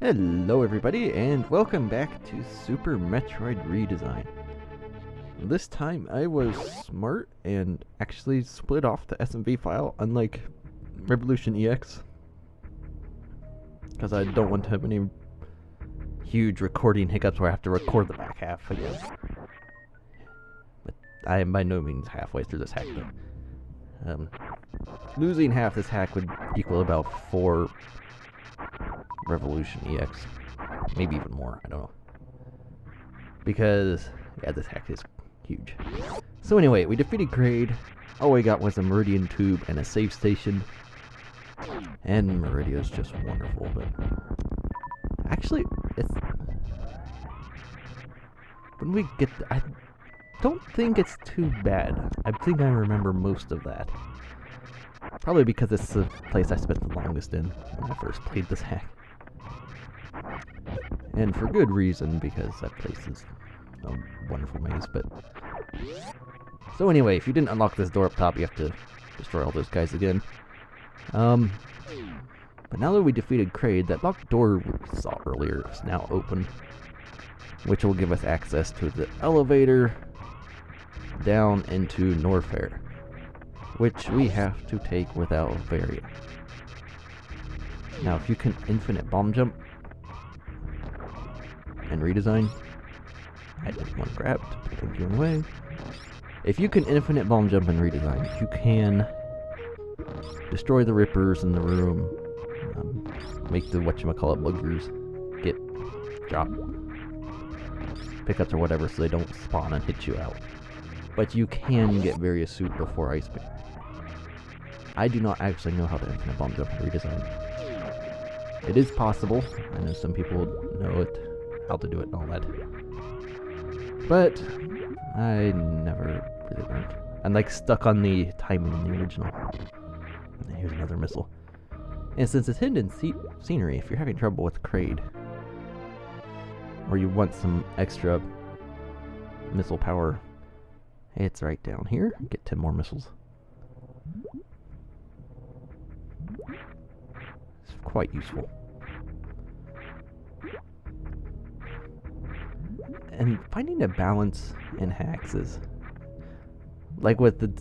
Hello everybody, and welcome back to Super Metroid Redesign. This time I was smart and actually split off the SMV file, unlike Revolution EX. Because I don't want to have any huge recording hiccups where I have to record the back half again. But I am by no means halfway through this hack though. Losing half this hack would equal about 4 Revolution EX, maybe even more, I don't know, because yeah, this hack is huge. So anyway, we defeated Kraid. All we got was a Meridian tube and a save station, and Meridia is just wonderful. But actually, it's when we get I don't think it's too bad. I think I remember most of that, probably because it's the place I spent the longest in when I first played this hack. And for good reason, because that place is a wonderful maze. But so anyway, if you didn't unlock this door up top, you have to destroy all those guys again. But now that we defeated Kraid, that locked door we saw earlier is now open, which will give us access to the elevator down into Norfair, which we have to take without Varia. Now, if you can infinite bomb jump and redesign, I did one grabbed, thank you away. If you can infinite bomb jump and redesign, you can destroy the rippers in the room, make the whatchamacallit buggers get drop pickups or whatever so they don't spawn and hit you out. But you can get Varia Suit before Ice Beam. I do not actually know how to infinite bomb jump and redesign. It is possible. I know some people know it, how to do it and all that. But I never really learned. I'm like stuck on the timing in the original. And here's another missile. And since it's hidden in scenery, if you're having trouble with Kraid, or you want some extra missile power, it's right down here. Get 10 more missiles. It's quite useful. And finding a balance in hacks is like with the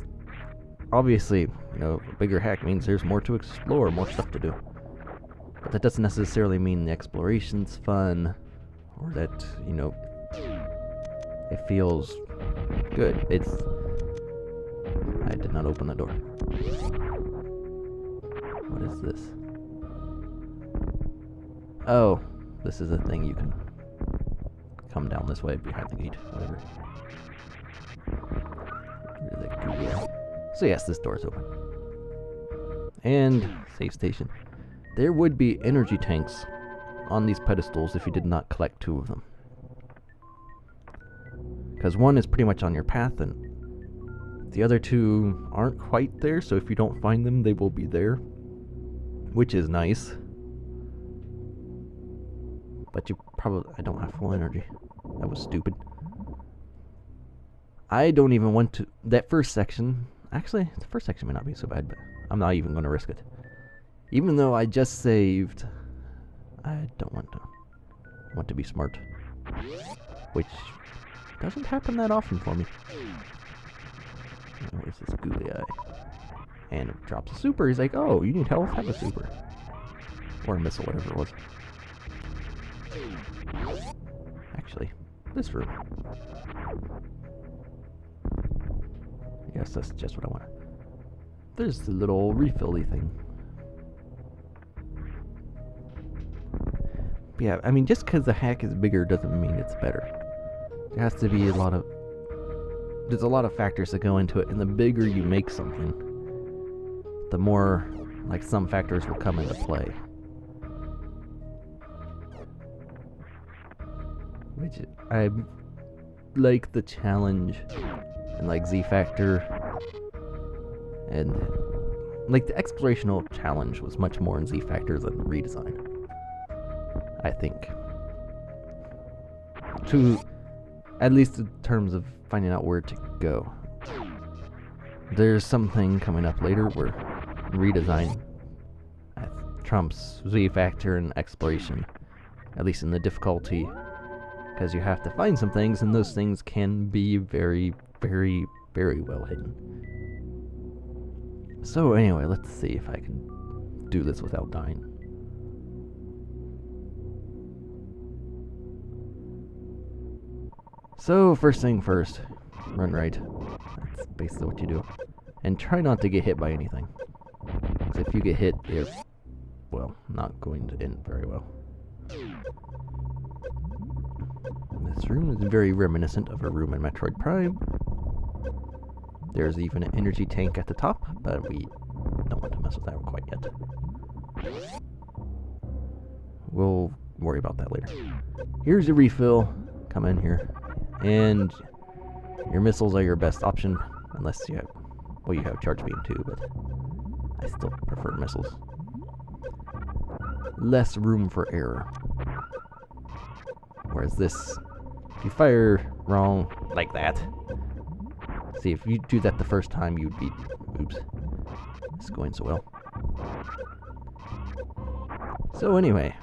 obviously, you know, a bigger hack means there's more to explore, more stuff to do. But that doesn't necessarily mean the exploration's fun or that, you know, it feels good. I did not open the door. What is this? Oh, this is a thing you can come down this way behind the gate, whatever. So yes, this door is open. And save station. There would be energy tanks on these pedestals if you did not collect 2 of them. Because one is pretty much on your path and the other 2 aren't quite there, so if you don't find them, they will be there, which is nice. But I don't have full energy. That was stupid. I don't even want to, that first section, actually, the first section may not be so bad, but I'm not even going to risk it. Even though I just saved, I don't want to be smart. Which doesn't happen that often for me. Where's this googly eye? And it drops a super. He's like, oh, you need health? Have a super. Or a missile, whatever it was. Actually, this room. Yes, that's just what I want. There's the little refill-y thing. But yeah, I mean, just because the hack is bigger doesn't mean it's better. There has to be there's a lot of factors that go into it, and the bigger you make something, the more, like, some factors will come into play. Which, I like the challenge, and like Z Factor, and like the explorational challenge was much more in Z Factor than Redesign, I think. At least in terms of finding out where to go. There's something coming up later where Redesign trumps Z Factor and exploration at least in the difficulty, because you have to find some things, and those things can be very, very, very well hidden. So anyway, let's see if I can do this without dying. So first thing first, run right. That's basically what you do. And try not to get hit by anything. Because if you get hit, you're, well, not going to end very well. This room is very reminiscent of a room in Metroid Prime. There's even an energy tank at the top, but we don't want to mess with that quite yet. We'll worry about that later. Here's your refill. Come in here. And your missiles are your best option, unless you have, well, you have charge beam too, but I still prefer missiles. Less room for error. Whereas this, if you fire wrong like that, see, if you do that the first time, you'd be, oops, it's going so well. So anyway,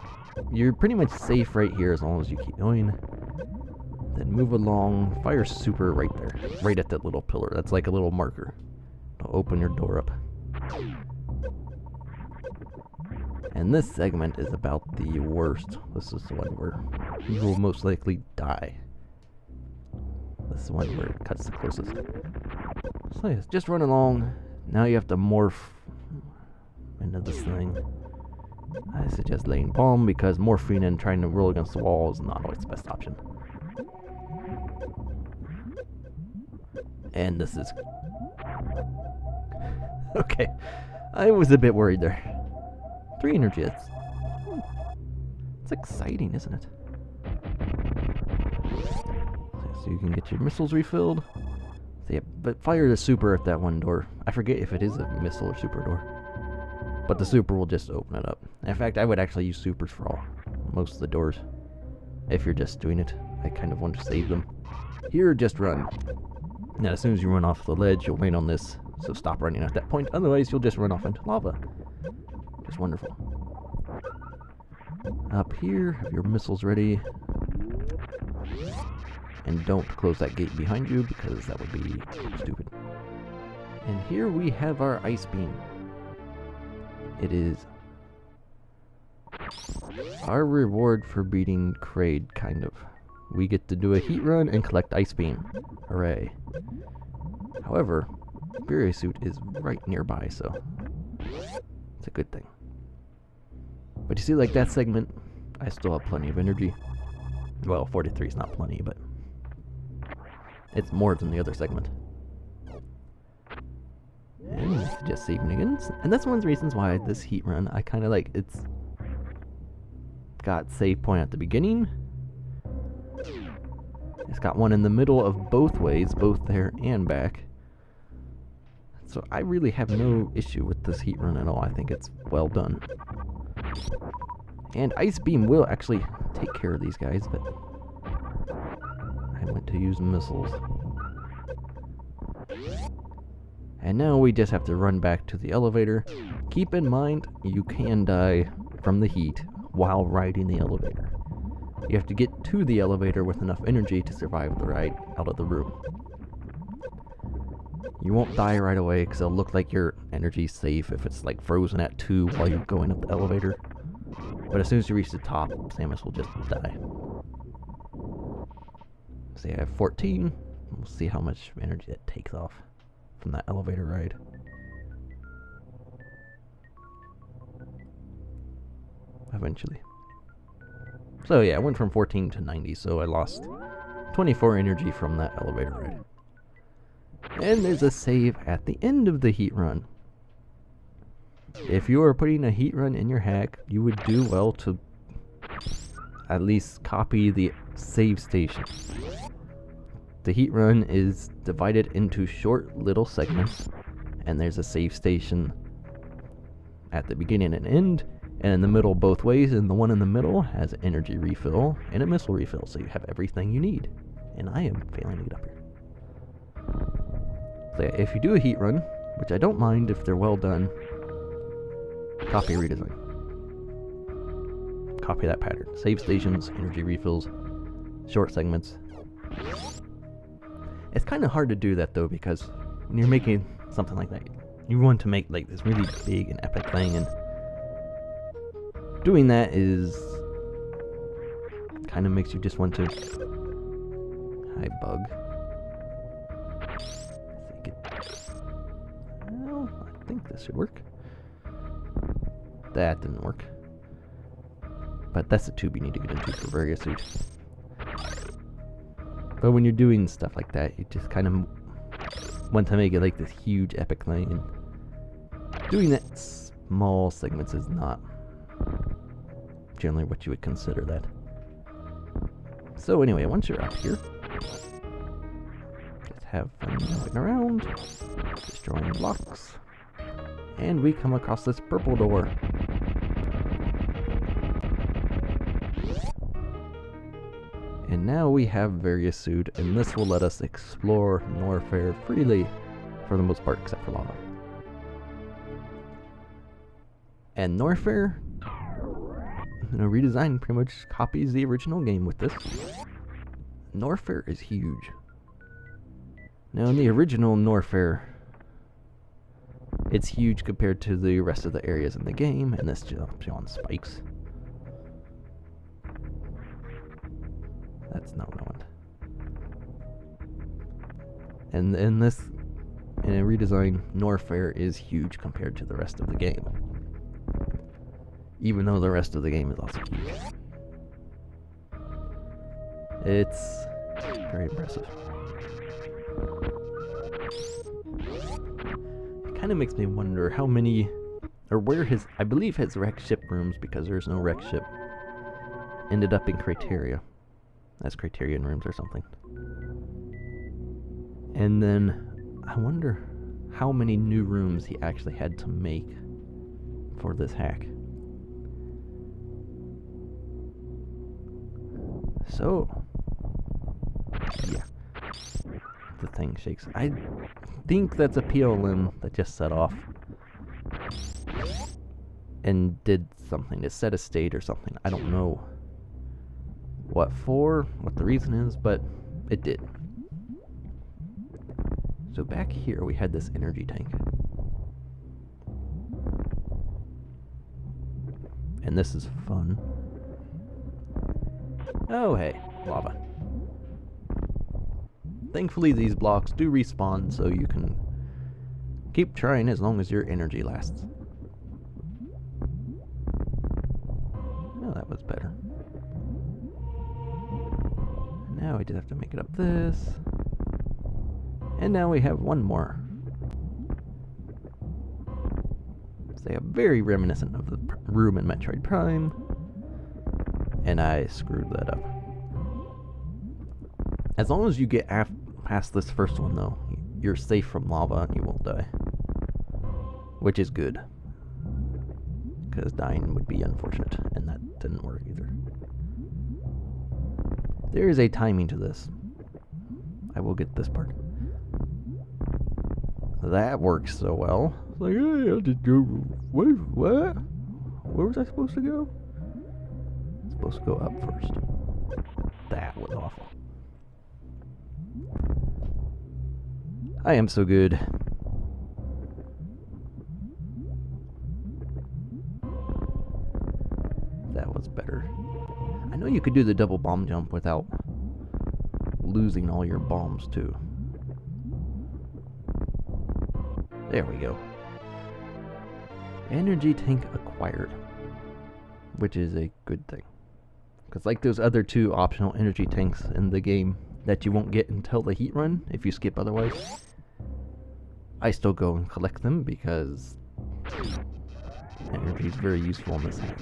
you're pretty much safe right here as long as you keep going. Then move along, fire super right there, right at that little pillar. That's like a little marker. It'll open your door up. And this segment is about the worst. This is the one where you will most likely die. This is the one where it cuts the closest. So yes, just run along. Now you have to morph into this thing. I suggest laying palm because morphing and trying to roll against the wall is not always the best option. And this is... okay, I was a bit worried there. 3 energy, it's exciting, isn't it? So you can get your missiles refilled. So yeah, but fire the super at that one door. I forget if it is a missile or super door. But the super will just open it up. In fact, I would actually use supers for most of the doors. If you're just doing it, I kind of want to save them. Here, just run. Now, as soon as you run off the ledge, you'll land on this. So stop running at that point. Otherwise, you'll just run off into lava. Just wonderful. Up here, have your missiles ready. And don't close that gate behind you because that would be stupid. And here we have our ice beam. It is our reward for beating Kraid, kind of. We get to do a heat run and collect ice beam. Hooray. However, Varia Suit is right nearby, so it's a good thing. But you see, like that segment, I still have plenty of energy. Well, 43 is not plenty, but it's more than the other segment. And just saving again. And that's one of the reasons why this heat run, I kind of like. It's got save point at the beginning. It's got one in the middle of both ways, both there and back. So I really have no issue with this heat run at all. I think it's well done. And Ice Beam will actually take care of these guys, but I went to use missiles. And now we just have to run back to the elevator. Keep in mind, you can die from the heat while riding the elevator. You have to get to the elevator with enough energy to survive the ride out of the room. You won't die right away because it'll look like your energy's safe if it's like frozen at 2 while you're going up the elevator. But as soon as you reach the top, Samus will just die. See, I have 14. We'll see how much energy it takes off from that elevator ride. Eventually. So yeah, I went from 14 to 90, so I lost 24 energy from that elevator ride. And there's a save at the end of the heat run. If you are putting a heat run in your hack, you would do well to at least copy the save station. The heat run is divided into short little segments, and there's a save station at the beginning and end, and in the middle both ways, and the one in the middle has an energy refill and a missile refill, so you have everything you need. And I am failing to get up here. So yeah, if you do a heat run, which I don't mind if they're well done, copy Redesign. copy that pattern. Save stations, energy refills, short segments. It's kind of hard to do that though, because when you're making something like that, you want to make like this really big and epic thing, and doing that is kind of makes you just want to. Hi, bug. Well, I think this should work. That didn't work. But that's the tube you need to get into for Varia Suit. But when you're doing stuff like that, you just kind of want to make it like this huge epic thing, and doing that small segments is not generally what you would consider that. So anyway, once you're up here, just have fun moving around, destroying blocks, and we come across this purple door. And now we have Varia Suit, and this will let us explore Norfair freely, for the most part, except for lava. And Norfair, Redesign pretty much copies the original game with this. Norfair is huge. Now in the original Norfair, it's huge compared to the rest of the areas in the game, and this jumps you on spikes. That's not what I want. And in a redesign, Norfair is huge compared to the rest of the game. Even though the rest of the game is also huge. It's very impressive. It kind of makes me wonder how many, or where I believe his wreck ship rooms, because there's no wreck ship, ended up in Criteria. As Criterion rooms or something. And then I wonder how many new rooms he actually had to make for this hack. So, yeah. The thing shakes. I think that's a PLM that just set off and did something. It set a state or something. I don't know what the reason is, but it did. So back here we had this energy tank. And this is fun. Oh hey, lava. Thankfully these blocks do respawn, so you can keep trying as long as your energy lasts. Oh, that was better. Now we just have to make it up this. And now we have one more. So they are very reminiscent of the room in Metroid Prime. And I screwed that up. As long as you get past this first one though, you're safe from lava and you won't die. Which is good. Because dying would be unfortunate, and that didn't work either. There is a timing to this. I will get this part. That works so well. It's like, hey, I did go. What? Where was I supposed to go? I'm supposed to go up first. That was awful. I am so good. That was better. I know you could do the double bomb jump without losing all your bombs too. There we go. Energy tank acquired. Which is a good thing. Because like those other two optional energy tanks in the game that you won't get until the heat run, if you skip otherwise, I still go and collect them because energy is very useful in this hack.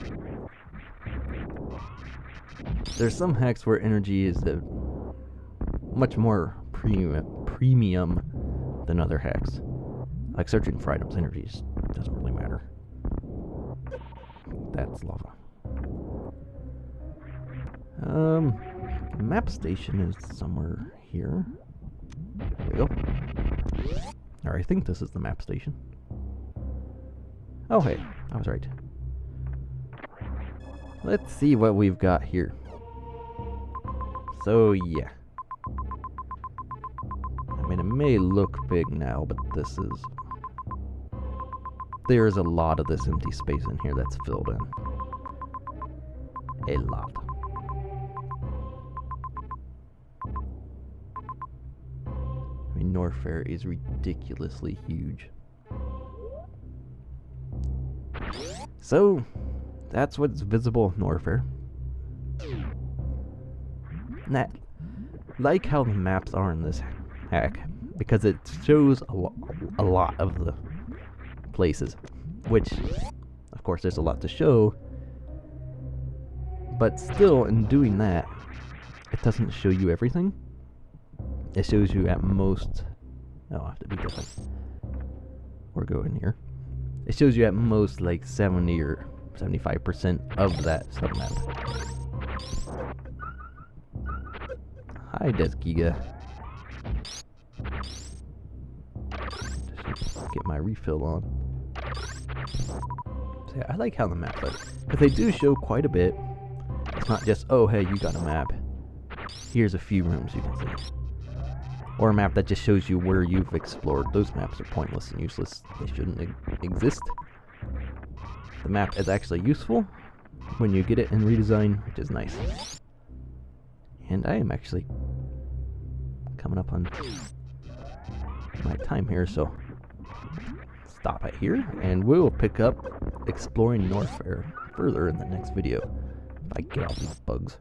There's some hacks where energy is much more premium than other hacks. Like searching for items, energy just doesn't really matter. That's lava. Map station is somewhere here. There we go. Or I think this is the map station. Oh hey, I was right. let's see what we've got here. So yeah. I mean, it may look big now, but there's a lot of this empty space in here that's filled in. A lot. I mean, Norfair is ridiculously huge. So, that's what's visible in Norfair. That, like how the maps are in this hack, because it shows a lot of the places, which, of course, there's a lot to show, but still, in doing that, it doesn't show you everything. It shows you at most, oh, I have to be different, or go in here. It shows you at most like 70 or 75% of that submap. Hi, Deskiga. Just get my refill on. So yeah, I like how the maps are, because they do show quite a bit. It's not just, oh hey, you got a map. Here's a few rooms you can see. Or a map that just shows you where you've explored. Those maps are pointless and useless. They shouldn't exist. The map is actually useful when you get it in Redesign, which is nice. And I am actually coming up on my time here, so stop it here, and we'll pick up exploring Norfair further in the next video if I get all these bugs.